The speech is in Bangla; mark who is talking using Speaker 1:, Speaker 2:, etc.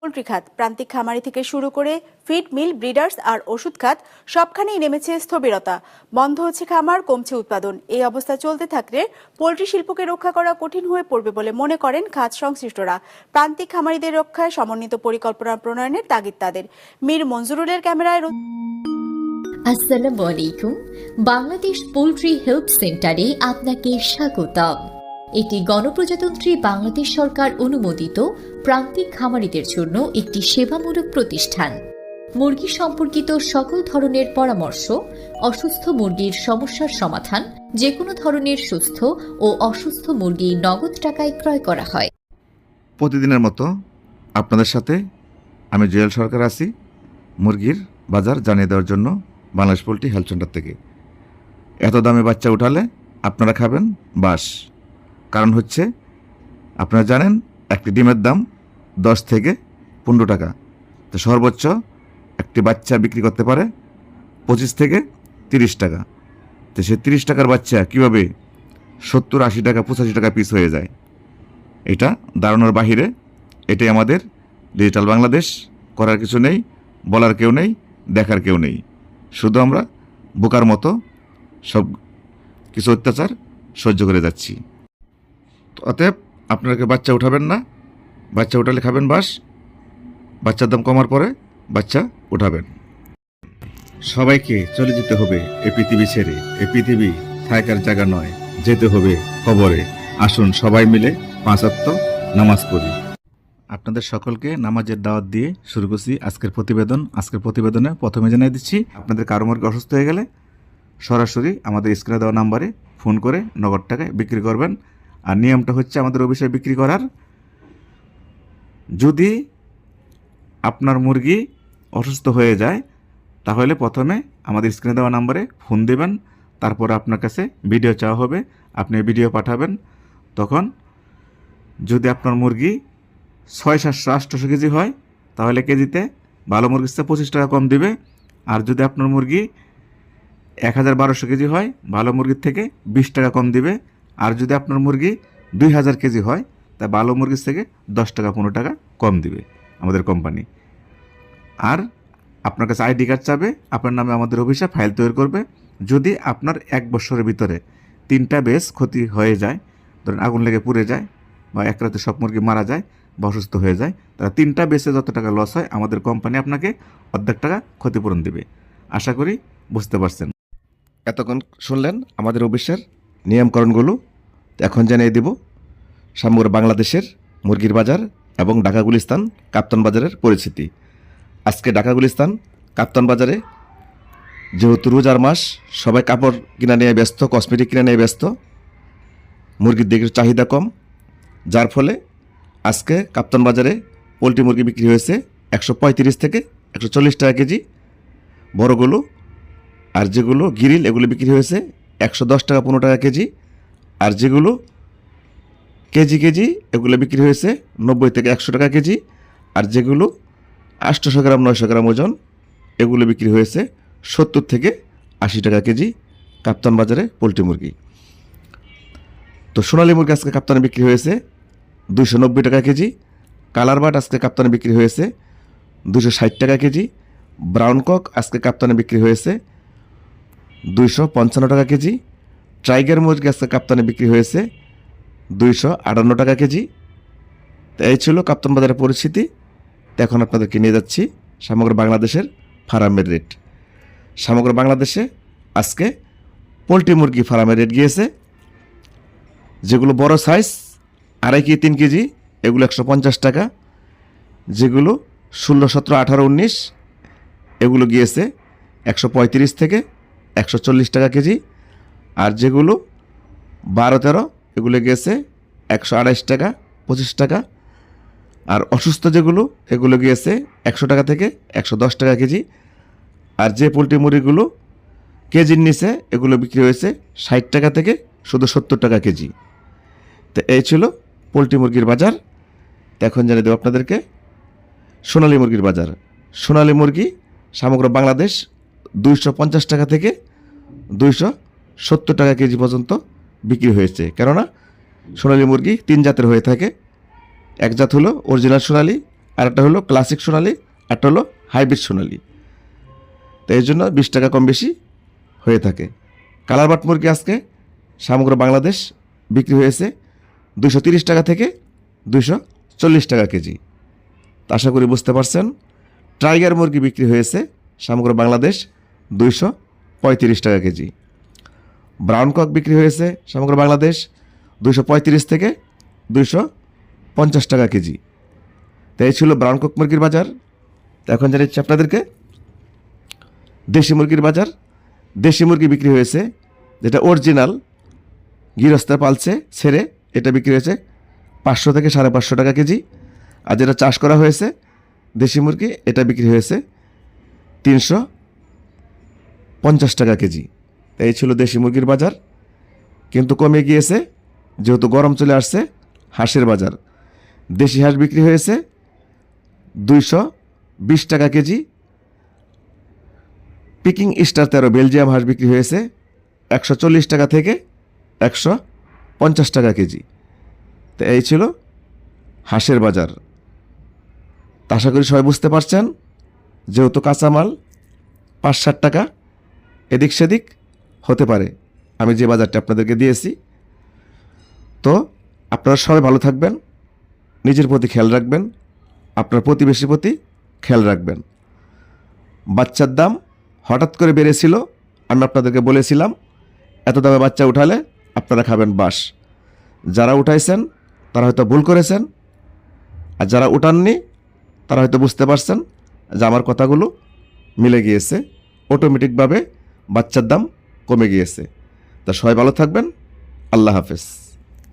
Speaker 1: পোল্ট্রি খাত প্রান্তিক খামারি থেকে শুরু করে ফিড মিল, ব্রিডার্স আর ওষুধ খাত সবখানেই নেমেছে স্থবিরতা। বন্ধ হচ্ছে খামার, কমছে উৎপাদন। এই অবস্থা চলতে থাকলে পোল্ট্রি শিল্পকে রক্ষা করা কঠিন হয়ে পড়বে বলে মনে করেন খাত সংশ্লিষ্টরা। প্রান্তিক খামারিদের রক্ষায় সমন্বিত পরিকল্পনা প্রণয়নের তাগিদ তাদের। মীর মঞ্জুরুলের ক্যামেরায়।
Speaker 2: আসসালামু আলাইকুম। বাংলাদেশ পোল্ট্রি হেল্প সেন্টারে আপনাকে স্বাগতম। এটি গণপ্রজাতন্ত্রী বাংলাদেশ সরকার অনুমোদিত প্রান্তিক খামারিদের জন্য একটি সেবামূলক প্রতিষ্ঠান। মুরগি সম্পর্কিত সকল ধরনের পরামর্শ, অসুস্থ মুরগির সমস্যার সমাধান, যে কোনো ধরনের সুস্থ ও অসুস্থ মুরগি নগদ টাকায় ক্রয় করা হয়।
Speaker 3: প্রতিদিনের মতো আপনাদের সাথে আমি জুয়েল সরকার আছি, মুরগির বাজার জানিয়ে দেওয়ার জন্য বাংলাদেশ পোল্ট্রি হেলথ সেন্টার থেকে। এত দামে বাচ্চা উঠালে আপনারা খাবেন বাস। কারণ হচ্ছে আপনারা জানেন একটি ডিমের দাম 10 থেকে 15 টাকা, তো সর্বোচ্চ একটি বাচ্চা বিক্রি করতে পারে 25 থেকে 30 টাকা। তো সেই 30 টাকার বাচ্চা কীভাবে 70-80 টাকা 85 টাকা পিস হয়ে যায়, এটা দাঁড়ানোর বাহিরে। এটাই আমাদের ডিজিটাল বাংলাদেশ। করার কিছু নেই, বলার কেউ নেই, দেখার কেউ নেই। শুধু আমরা বোকার মতো সব কিছু অত্যাচার সহ্য করে যাচ্ছি। অতএব আপনারা বাচ্চা উঠাবেন না, বাচ্চা উঠালে খাবেন বাস। বাচ্চার দাম কমার পরে বাচ্চা উঠাবেন। সবাইকে চলে যেতে হবে এই পৃথিবী ছেড়ে। এই পৃথিবী থাকার জায়গা নয়, যেতে হবে কবরে। আসুন সবাই মিলে 5 ওয়াক্ত নামাজ পড়ি। আপনাদের সকলকে নামাজের দাওয়াত দিয়ে শুরু করছি আজকের প্রতিবেদন। আজকের প্রতিবেদনে প্রথমে জানিয়ে দিচ্ছি, আপনাদের কারো মুরগি অসুস্থ হয়ে গেলে সরাসরি আমাদের স্ক্রিনে দেওয়া নাম্বারে ফোন করে নগদ টাকায় বিক্রি করবেন। আর নিয়মটা হচ্ছে আমাদের অফিসে বিক্রি করার, যদি আপনার মুরগি অসুস্থ হয়ে যায় তাহলে প্রথমে আমাদের স্ক্রিনে দেওয়া নাম্বারে ফোন দেবেন। তারপর আপনার কাছে ভিডিও চাওয়া হবে, আপনি ভিডিও পাঠাবেন। তখন যদি আপনার মুরগি 600-700-800 কেজি হয় তাহলে কেজিতে ভালো মুরগির চেয়ে 25 টাকা কম দিবে। আর যদি আপনার মুরগি 1000-1200 কেজি হয় ভালো মুরগির থেকে 20 টাকা কম দিবে। আর যদি আপনার মুরগি 2000 কেজি হয় তা ভালো মুরগির থেকে 10 টাকা 15 টাকা কম দিবে আমাদের কোম্পানি। আর আপনার কাছে আইডি কার্ড চাবে, আপনার নামে আমাদের অফিসে ফাইল তৈরি করবে। যদি আপনার 1 বছরের ভিতরে 3টা বেশ ক্ষতি হয়ে যায়, ধরেন আগুন লেগে পুড়ে যায় বা এক রাতে সব মুরগি মারা যায় বা অসুস্থ হয়ে যায়, তারা 3টা বেসে যত টাকা লস হয় আমাদের কোম্পানি আপনাকে অর্ধেক টাকা ক্ষতিপূরণ দেবে। আশা করি বুঝতে পারছেন। এতক্ষণ শুনলেন আমাদের অফিসের নিয়মকরণগুলো। এখন জানিয়ে দেব সমগ্র বাংলাদেশের মুরগির বাজার এবং ঢাকা গুলিস্তান কাপ্তান বাজারের পরিস্থিতি। আজকে ঢাকা গুলিস্তান কাপ্তান বাজারে যেহেতু রোজার মাস, সবাই কাপড় কিনা নিয়ে ব্যস্ত, কসমেটিক কিনা নিয়ে ব্যস্ত, মুরগির দিকে চাহিদা কম, যার ফলে আজকে কাপ্তান বাজারে পোলট্রি মুরগি বিক্রি হয়েছে 135 থেকে 140 টাকা কেজি বড়গুলো। আর যেগুলো গিরিল এগুলো বিক্রি হয়েছে 110 টাকা 15 টাকা কেজি। আর যেগুলো কেজি কেজি এগুলো বিক্রি হয়েছে 90 থেকে 100 টাকা কেজি। আর যেগুলো 800 গ্রাম 900 গ্রাম ওজন এগুলো বিক্রি হয়েছে 70 থেকে 80 টাকা কেজি কাপ্তান বাজারে পোলট্রি মুরগি। তো সোনালী মুরগি আজকে কাপ্তানে বিক্রি হয়েছে 290 টাকা কেজি। কালার বাট আজকে কাপ্তানে বিক্রি হয়েছে 260 টাকা কেজি। ব্রাউন কক আজকে কাপ্তানে বিক্রি হয়েছে 255 টাকা কেজি। টাইগার মুরগি আজকে কাপ্তানে বিক্রি হয়েছে 258 টাকা কেজি। তো এই ছিল কাপ্তান বাজারের পরিস্থিতি। তো এখন আপনাদেরকে নিয়ে যাচ্ছি সমগ্র বাংলাদেশের ফার্মের রেট। সমগ্র বাংলাদেশে আজকে পোলট্রি মুরগি ফার্মের রেট গিয়েছে, যেগুলো বড় সাইজ 2.5 কেজি 3 কেজি এগুলো 150 টাকা। যেগুলো 16, 17, 18, 19 এগুলো গিয়েছে 135 থেকে 140 টাকা কেজি। আর যেগুলো 12, 13 এগুলো গিয়েছে 128 টাকা 25 টাকা। আর অসুস্থ যেগুলো এগুলো গিয়েছে 100 টাকা থেকে 110 টাকা কেজি। আর যে পোলট্রি মুরগিগুলো কেজির নিচে এগুলো বিক্রি হয়েছে 60 টাকা থেকে শুধু 70 টাকা কেজি। তো এই ছিল পোলট্রি মুরগির বাজার। এখন জানিয়ে দেবো আপনাদেরকে সোনালী মুরগির বাজার। সোনালী মুরগি সমগ্র বাংলাদেশ 250 টাকা থেকে 270 টাকা কেজি পর্যন্ত বিক্রি হয়েছে। কেননা সোনালী মুরগি 3 জাতের হয়ে থাকে। এক জাত হলো অরিজিনাল সোনালী,
Speaker 4: আর একটা হলো ক্লাসিক সোনালি, একটা হলো হাইব্রিড সোনালি। তো এই জন্য 20 টাকা কম বেশি হয়ে থাকে। কালারবাট মুরগি আজকে সমগ্র বাংলাদেশ বিক্রি হয়েছে 230 টাকা থেকে 240 টাকা কেজি। তা আশা করি বুঝতে পারছেন। টাইগার মুরগি বিক্রি হয়েছে সমগ্র বাংলাদেশ 235 টাকা কেজি। ব্রাউন কক বিক্রি হয়েছে সমগ্র বাংলাদেশ 235 থেকে 250 টাকা কেজি। তো এই ছিল ব্রাউন কক মুরগির বাজার। তো এখন জানাচ্ছি আপনাদেরকে দেশি মুরগির বাজার। দেশি মুরগি বিক্রি হয়েছে যেটা অরিজিনাল গৃহস্থ পালছে ছেড়ে, এটা বিক্রি হয়েছে 500 থেকে 550 টাকা কেজি। আর যেটা চাষ করা হয়েছে দেশি মুরগি, এটা বিক্রি হয়েছে 350 টাকা কেজি। তো এই ছিল দেশি মুরগির বাজার, কিন্তু কমে গিয়েছে যেহেতু গরম চলে আসছে। হাঁসের বাজার, দেশি হাঁস বিক্রি হয়েছে 220 টাকা কেজি। পিকিং স্টার 13 বেলজিয়াম হাঁস বিক্রি হয়েছে 140 টাকা থেকে 150 টাকা কেজি। তো এই ছিল হাঁসের বাজার। তা আশা করি সবাই বুঝতে পারছেন। যেহেতু কাঁচামাল 5-7 টাকা এদিক সেদিক হতে পারে আমি যে বাজারটা আপনাদেরকে দিয়েছি। তো আপনারা সবাই ভালো থাকবেন, নিজের প্রতি খেয়াল রাখবেন, আপনার প্রতিবেশীর প্রতি খেয়াল রাখবেন। বাচ্চার দাম হঠাৎ করে বেড়েছিল, আমি আপনাদেরকে বলেছিলাম এত দামে বাচ্চা উঠালে আপনারা খাবেন বাস। যারা উঠাইছেন তারা হয়তো ভুল করেছেন, আর যারা উঠাননি তারা হয়তো বুঝতে পারছেন যে আমার কথাগুলো মিলে গিয়েছে, অটোমেটিকভাবে বাচ্চার দাম কমে গিয়েছে। তা সবাই ভালো থাকবেন। আল্লাহ হাফেজ।